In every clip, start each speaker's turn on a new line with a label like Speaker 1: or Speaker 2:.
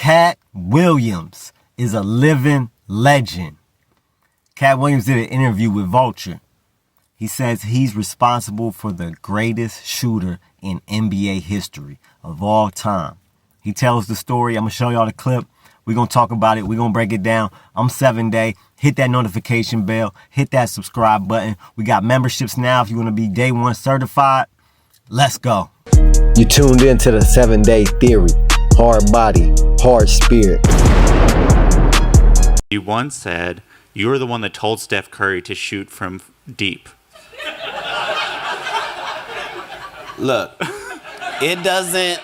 Speaker 1: Katt Williams is a living legend. Katt Williams did an interview with Vulture. He says he's responsible for the greatest shooter in NBA history of all time. He tells the story. I'm going to show y'all the clip. We're going to talk about it. We're going to break it down. I'm 7Day. Hit that notification bell. Hit that subscribe button. We got memberships now if you want to be day one certified. Let's go.
Speaker 2: You tuned in to the 7-Day Theory. Hard body, hard spirit.
Speaker 3: You once said you were the one that told Steph Curry to shoot from deep.
Speaker 4: Look, it doesn't...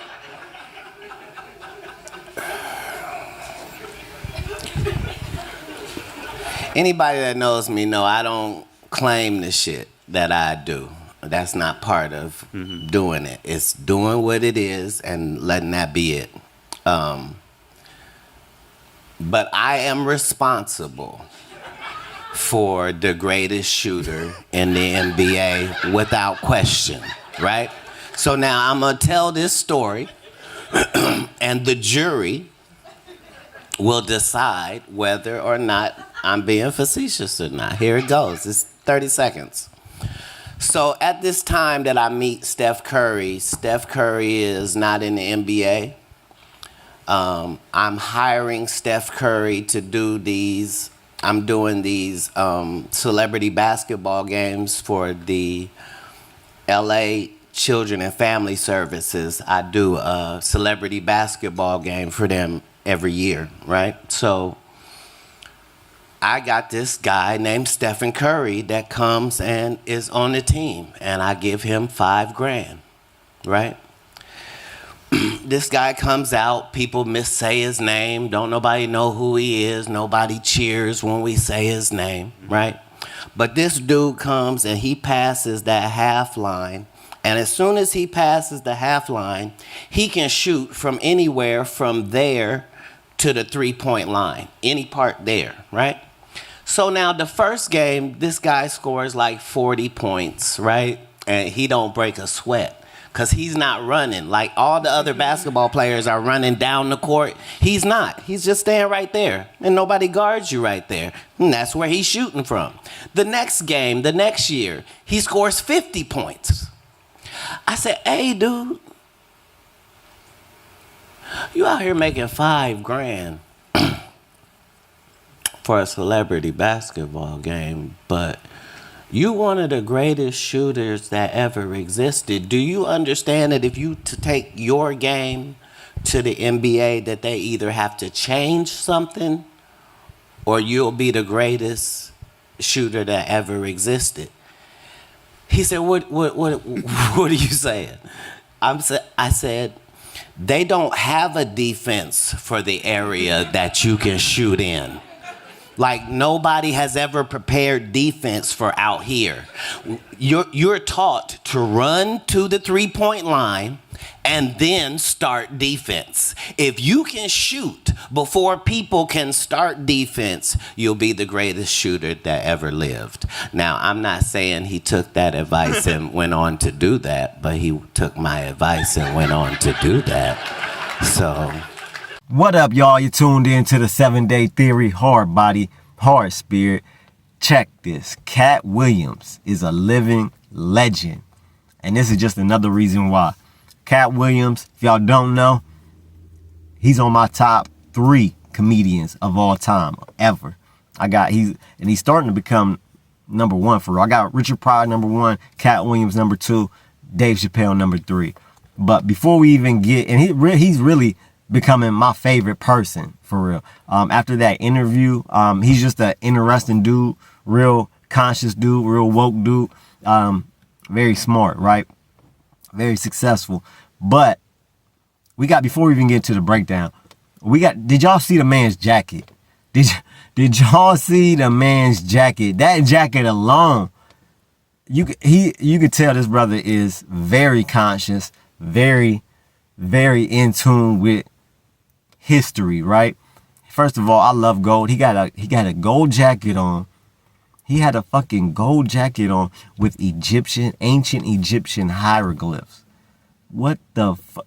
Speaker 4: Anybody that knows me know I don't claim the shit that I do. That's not part of doing it. It's doing what it is and letting that be it. But I am responsible for the greatest shooter in the NBA without question, right? So now I'm gonna tell this story and the jury will decide whether or not I'm being facetious or not. Here it goes. It's 30 seconds. So at this time that I meet Steph Curry is not in the NBA. I'm hiring Steph Curry to do these. I'm doing these celebrity basketball games for the LA Children and Family Services. I do a celebrity basketball game for them every year, right? So I got this guy named Stephen Curry that comes and is on the team, and I give him $5,000, right? This guy comes out, people missay his name, don't nobody know who he is, nobody cheers when we say his name, right? But this dude comes and he passes that half line, and as soon as he passes the half line, he can shoot from anywhere from there to the three-point line, any part there, right? So now the first game, this guy scores like 40 points, right? And he don't break a sweat because he's not running. Like all the other basketball players are running down the court. He's not. He's just staying right there. And nobody guards you right there. And that's where he's shooting from. The next game, the next year, he scores 50 points. I said, hey, dude, you out here making $5,000 for a celebrity basketball game, but you one of the greatest shooters that ever existed. Do you understand that if you take your game to the NBA, that they either have to change something or you'll be the greatest shooter that ever existed? He said, what are you saying? I said, they don't have a defense for the area that you can shoot in. Like nobody has ever prepared defense for out here. You're taught to run to the three-point line and then start defense. If you can shoot before people can start defense, you'll be the greatest shooter that ever lived. Now, I'm not saying he took that advice and went on to do that, but he took my advice and went on to do that. So...
Speaker 1: What up, y'all? You tuned in to the 7-Day Theory, hard body, hard spirit. Check this. Katt Williams is a living legend. And this is just another reason why. Katt Williams, if y'all don't know, he's on my top 3 comedians of all time, ever. He's starting to become number 1 for real. I got Richard Pryor number 1, Katt Williams number 2, Dave Chappelle number 3. But before we even get, and he's really becoming my favorite person for real. After that interview, he's just an interesting dude, real conscious dude, real woke dude, very smart, right? Very successful. But before we even get to the breakdown, did y'all see the man's jacket? Did y'all see the man's jacket? That jacket alone, you could tell this brother is very conscious, very, very in tune with history, right? First of all, I love gold. He got a gold jacket on. He had a fucking gold jacket on with ancient Egyptian hieroglyphs. What the fuck?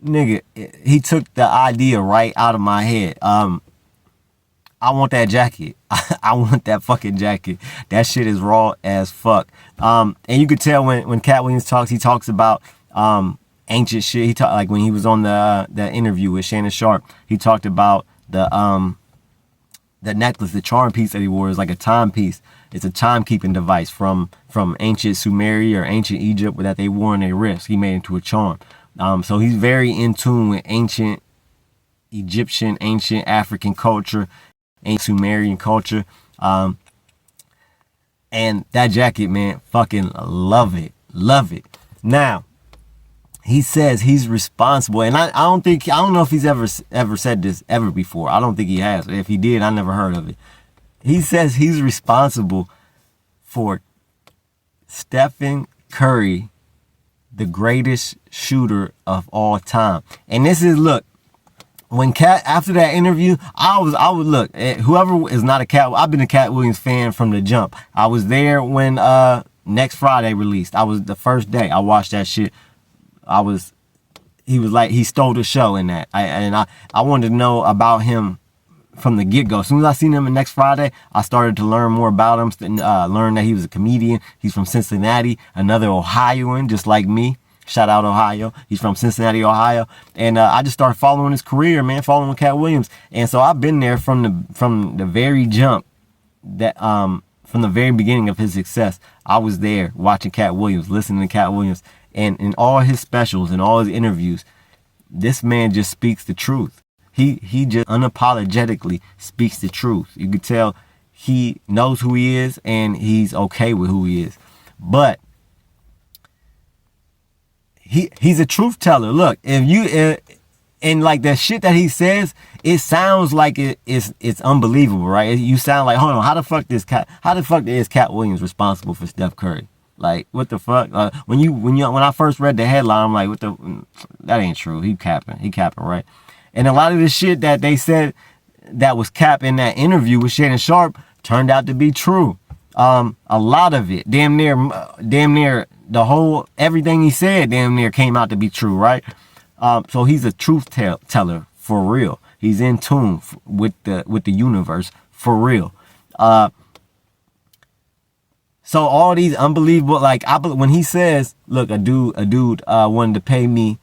Speaker 1: nigga, he took the idea right out of my head. I want that jacket. I want that fucking jacket. That shit is raw as fuck. And you could tell when Katt Williams talks, he talks about ancient shit. He talked like when he was on the interview with Shannon Sharp. He talked about the necklace, the charm piece that he wore is like a timepiece. It's a timekeeping device from ancient Sumeria or ancient Egypt that they wore on their wrists. He made it into a charm. So he's very in tune with ancient Egyptian, ancient African culture, ancient Sumerian culture. And that jacket, man, fucking love it. Love it. Now, he says he's responsible, and I don't know if he's ever said this ever before. I don't think he has. If he did, I never heard of it. He says he's responsible for Stephen Curry, the greatest shooter of all time. And this is, look, when Katt, after that interview, I would look, whoever is not a Katt, I've been a Katt Williams fan from the jump. I was there when Next Friday released. I was the first day I watched that shit. He was like, he stole the show in that. I wanted to know about him from the get-go. As soon as I seen him in Next Friday, I started to learn more about him, learn that he was a comedian. He's from Cincinnati, another Ohioan, just like me. Shout out Ohio. He's from Cincinnati, Ohio. And I just started following his career, man, following Katt Williams. And so I've been there from the very jump, that from the very beginning of his success. I was there watching Katt Williams, listening to Katt Williams. And in all his specials and all his interviews, this man just speaks the truth. He just unapologetically speaks the truth. You could tell he knows who he is and he's okay with who he is. But he's a truth teller. Look, if you and like that shit that he says, it sounds like it's unbelievable, right? You sound like, hold on, how the fuck is Katt Williams responsible for Steph Curry? Like, what the fuck? When I first read the headline, I'm like, that ain't true. He capping, right? And a lot of the shit that they said that was cap in that interview with Shannon Sharp turned out to be true. A lot of it, damn near the whole, everything he said damn near came out to be true, right? So he's a truth teller for real. He's in tune with the universe for real. So all these unbelievable, like, when he says, look, a dude wanted to pay me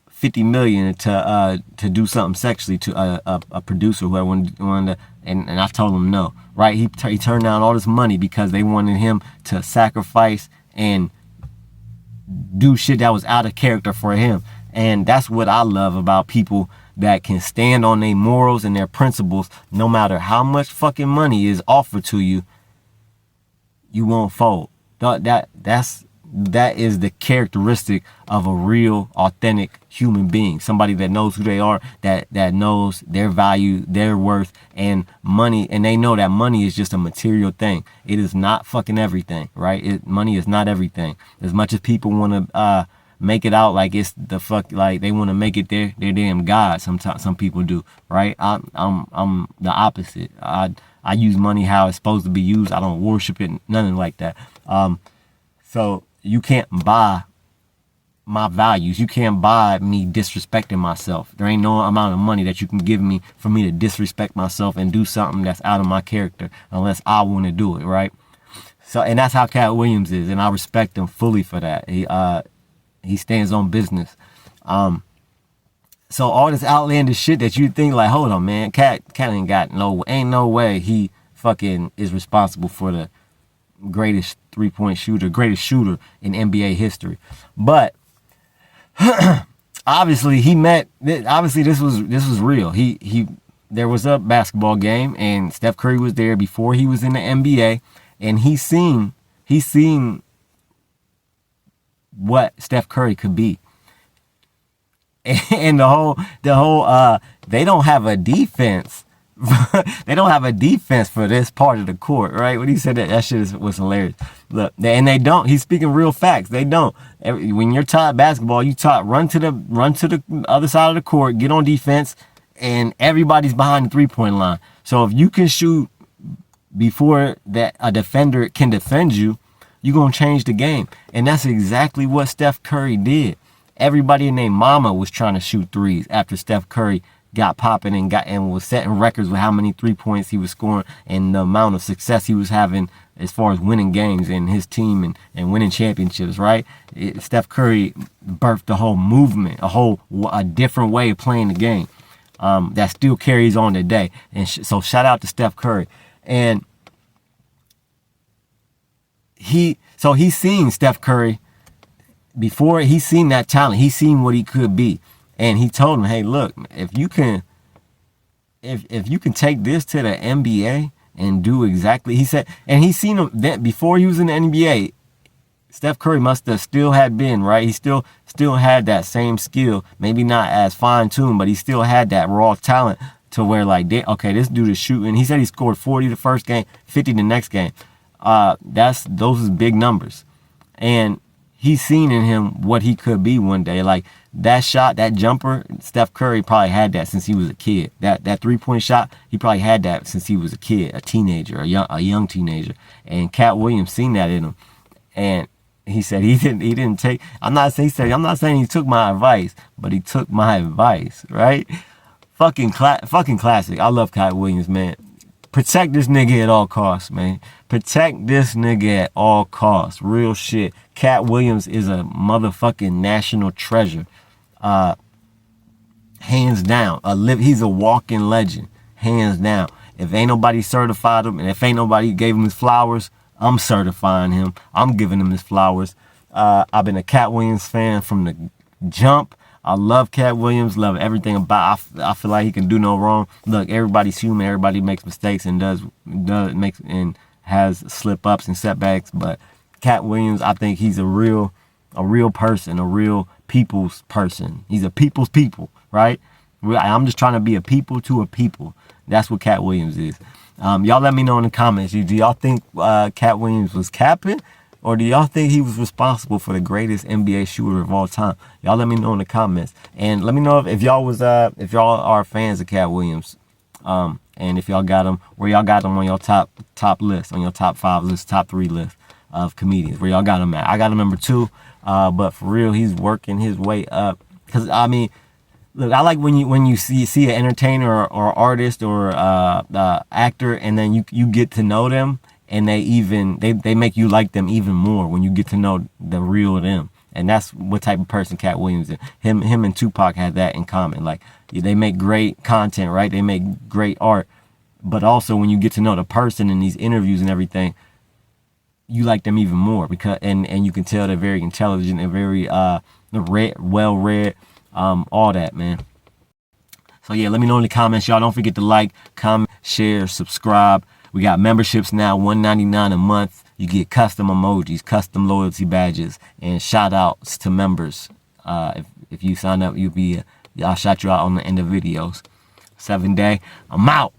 Speaker 1: $50 million to do something sexually to a producer who wanted to, and I told him no, right? He turned down all this money because they wanted him to sacrifice and do shit that was out of character for him. And that's what I love about people that can stand on their morals and their principles, no matter how much fucking money is offered to you. You won't fold. That is the characteristic of a real, authentic human being. Somebody that knows who they are, that knows their value, their worth, and money. And they know that money is just a material thing. It is not fucking everything, right? Money is not everything. As much as people want to make it out like it's the fuck, like they want to make it their damn god. Sometimes some people do, right? I'm the opposite. I use money how it's supposed to be used. I don't worship it, nothing like that. So you can't buy my values. You can't buy me disrespecting myself. There ain't no amount of money that you can give me for me to disrespect myself and do something that's out of my character unless I want to do it, right? So, and that's how Katt Williams is, and I respect him fully for that. He stands on business. So all this outlandish shit that you think like, hold on, man, Katt ain't no way he fucking is responsible for the greatest three-point shooter, greatest shooter in NBA history. But obviously this was real. There was a basketball game and Steph Curry was there before he was in the NBA, and he seen what Steph Curry could be. And the whole they don't have a defense. They don't have a defense for this part of the court, right? When he said that shit was hilarious. Look, and they don't. He's speaking real facts. They don't. When you're taught basketball, you taught run to the other side of the court, get on defense, and everybody's behind the 3-point line. So if you can shoot before that a defender can defend you, you're gonna change the game. And that's exactly what Steph Curry did. Everybody and their mama was trying to shoot threes after Steph Curry got popping and was setting records with how many 3-points he was scoring and the amount of success he was having as far as winning games and his team and winning championships, right? Steph Curry birthed a whole movement, a different way of playing the game that still carries on today. And so shout out to Steph Curry. And he's seen Steph Curry before. He's seen that talent. He's seen what he could be. And he told him, hey, look, if you can take this to the NBA and do exactly, he said, and he's seen him that before he was in the NBA, Steph Curry must have still had been, right? He still had that same skill, maybe not as fine-tuned, but he still had that raw talent to where, like, okay, this dude is shooting. He said he scored 40 the first game, 50 the next game. Those is big numbers. And he's seen in him what he could be one day. Like, that shot, that jumper, Steph Curry probably had that since he was a kid. That 3-point shot, he probably had that since he was a kid, a teenager, a young teenager. And Katt Williams seen that in him. And he said he didn't take. I'm not saying he took my advice, but he took my advice, right? Fucking classic. I love Katt Williams, man. Protect this nigga at all costs, man. Protect this nigga at all costs. Real shit. Katt Williams is a motherfucking national treasure. Hands down. He's a walking legend. Hands down. If ain't nobody certified him, and if ain't nobody gave him his flowers, I'm certifying him. I'm giving him his flowers. I've been a Katt Williams fan from the jump. I love Katt Williams, love everything about. I feel like he can do no wrong. Look, everybody's human. Everybody makes mistakes and has slip ups and setbacks. But Katt Williams, I think he's a real person, a real people's person. He's a people's people, right? I'm just trying to be a people to a people. That's what Katt Williams is. Y'all let me know in the comments. Do y'all think Katt Williams was capping? Or do y'all think he was responsible for the greatest NBA shooter of all time? Y'all let me know in the comments. And let me know if y'all are fans of Katt Williams. And if y'all got him, where y'all got him on your top list, on your top 5 list, top 3 list of comedians, where y'all got him at. I got him number 2. But for real, he's working his way up. Cause I mean, look, I like when you see an entertainer or artist or actor, and then you get to know them. And they make you like them even more when you get to know the real them. And that's what type of person Katt Williams is. Him and Tupac had that in common. Like, they make great content, right? They make great art. But also when you get to know the person in these interviews and everything, you like them even more because and you can tell they're very intelligent and very well read, all that, man. So yeah, let me know in the comments, y'all. Don't forget to like, comment, share, subscribe. We got memberships now, $1.99 a month. You get custom emojis, custom loyalty badges, and shout outs to members. If you sign up, I'll shout you out on the end of videos. 7 Day, I'm out.